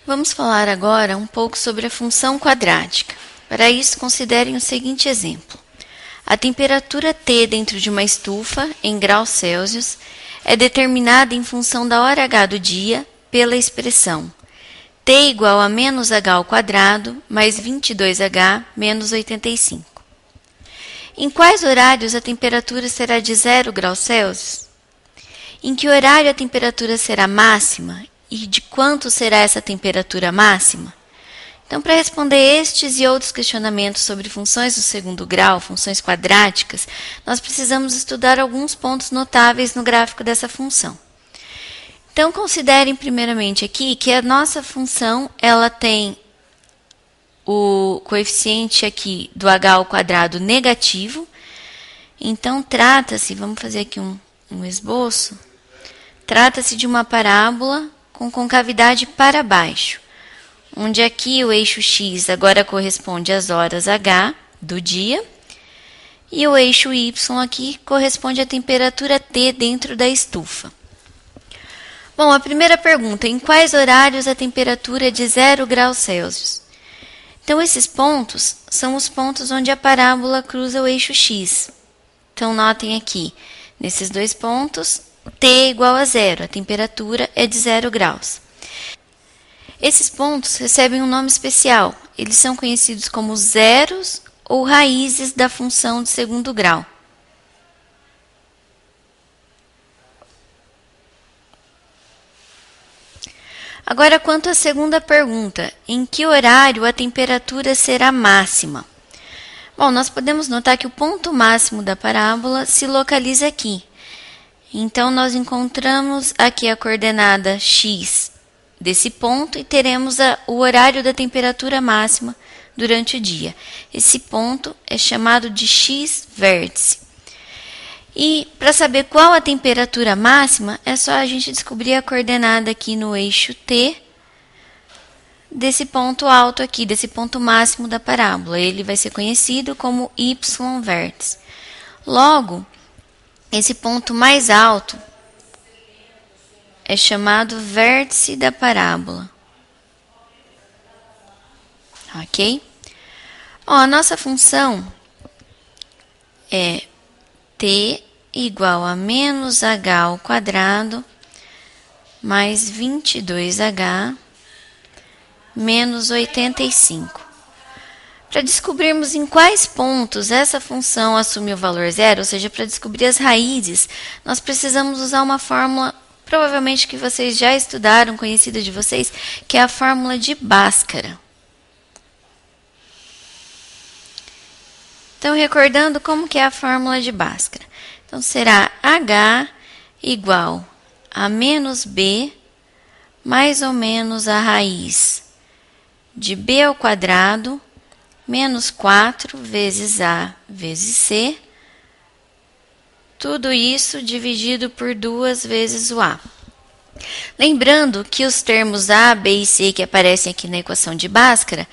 Vamos falar agora um pouco sobre a função quadrática. Para isso, considerem o seguinte exemplo. A temperatura T dentro de uma estufa, em graus Celsius, é determinada em função da hora H do dia pela expressão T igual a menos H ao quadrado mais 22H menos 85. Em quais horários a temperatura será de 0 graus Celsius? Em que horário a temperatura será máxima? E de quanto será essa temperatura máxima? Então, para responder estes e outros questionamentos sobre funções do segundo grau, funções quadráticas, nós precisamos estudar alguns pontos notáveis no gráfico dessa função. Então, considerem primeiramente aqui que a nossa função ela tem o coeficiente aqui do h ao quadrado negativo. Então, trata-se, vamos fazer aqui um esboço, trata-se de uma parábola com concavidade para baixo, onde aqui o eixo x agora corresponde às horas h do dia, e o eixo y aqui corresponde à temperatura T dentro da estufa. Bom, a primeira pergunta, em quais horários a temperatura é de 0 graus Celsius? Então, esses pontos são os pontos onde a parábola cruza o eixo x. Então, notem aqui, nesses dois pontos, T é igual a 0, a temperatura é de 0 graus. Esses pontos recebem um nome especial, eles são conhecidos como zeros ou raízes da função de segundo grau. Agora, quanto à segunda pergunta, em que horário a temperatura será máxima? Bom, nós podemos notar que o ponto máximo da parábola se localiza aqui. Então, nós encontramos aqui a coordenada x desse ponto e teremos o horário da temperatura máxima durante o dia. Esse ponto é chamado de x-vértice. E para saber qual a temperatura máxima, é só a gente descobrir a coordenada aqui no eixo T desse ponto alto aqui, desse ponto máximo da parábola. Ele vai ser conhecido como y-vértice. Logo, esse ponto mais alto é chamado vértice da parábola. Ok? Ó, a nossa função é T igual a menos H ao quadrado mais 22H menos 85. Para descobrirmos em quais pontos essa função assume o valor zero, ou seja, para descobrir as raízes, nós precisamos usar uma fórmula, provavelmente que vocês já estudaram, conhecida de vocês, que é a fórmula de Bhaskara. Então, recordando como que é a fórmula de Bhaskara. Então, será H igual a menos B mais ou menos a raiz de B ao quadrado menos 4 vezes A vezes C. Tudo isso dividido por 2 vezes o A. Lembrando que os termos A, B e C que aparecem aqui na equação de Bhaskara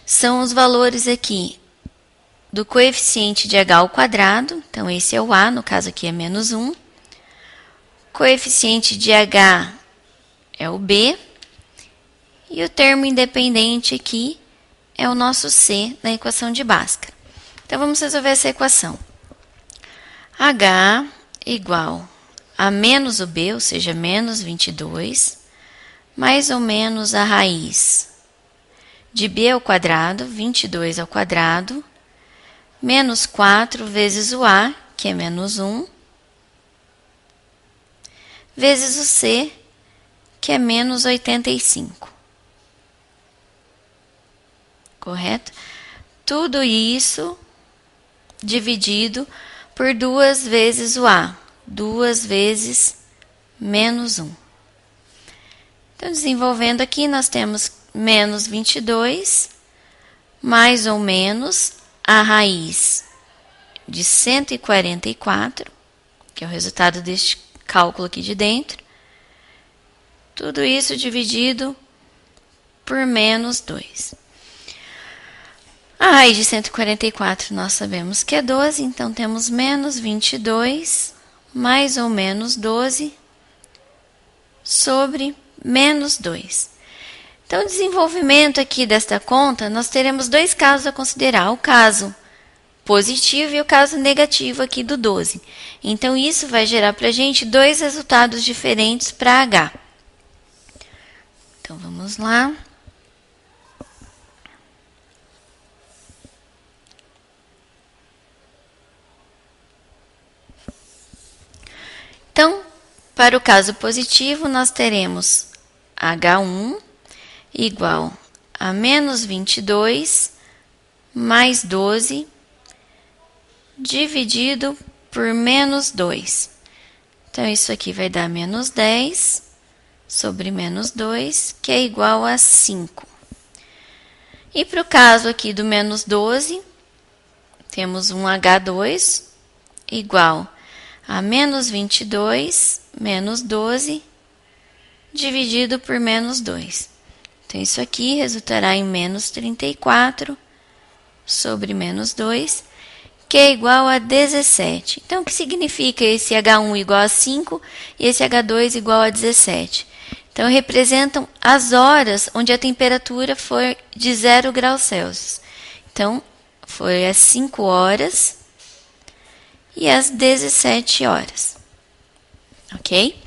são os valores aqui do coeficiente de H ao quadrado, então esse é o A, no caso aqui é menos 1. Coeficiente de H é o B. E o termo independente aqui é o nosso C na equação de Bhaskara. Então, vamos resolver essa equação. H igual a menos o B, ou seja, menos 22, mais ou menos a raiz de B ao quadrado, 22 ao quadrado, menos 4 vezes o A, que é menos 1, vezes o C, que é menos 85. Correto? Tudo isso dividido por 2 vezes o A, 2 vezes menos 1. Então, desenvolvendo aqui, nós temos menos 22, mais ou menos a raiz de 144, que é o resultado deste cálculo aqui de dentro. Tudo isso dividido por menos 2. A raiz de 144 nós sabemos que é 12, então temos menos 22 mais ou menos 12 sobre menos 2. Então, o desenvolvimento aqui desta conta, nós teremos dois casos a considerar. O caso positivo e o caso negativo aqui do 12. Então, isso vai gerar para a gente dois resultados diferentes para H. Então, vamos lá. Então, para o caso positivo, nós teremos H1 igual a menos 22 mais 12 dividido por menos 2. Então, isso aqui vai dar menos 10 sobre menos 2, que é igual a 5. E para o caso aqui do menos 12, temos um H2 igual a menos 22 menos 12 dividido por menos 2. Então, isso aqui resultará em menos 34 sobre menos 2, que é igual a 17. Então, o que significa esse H1 igual a 5 e esse H2 igual a 17? Então, representam as horas onde a temperatura foi de 0 graus Celsius. Então, foi às 5 horas e às 17 horas. Ok?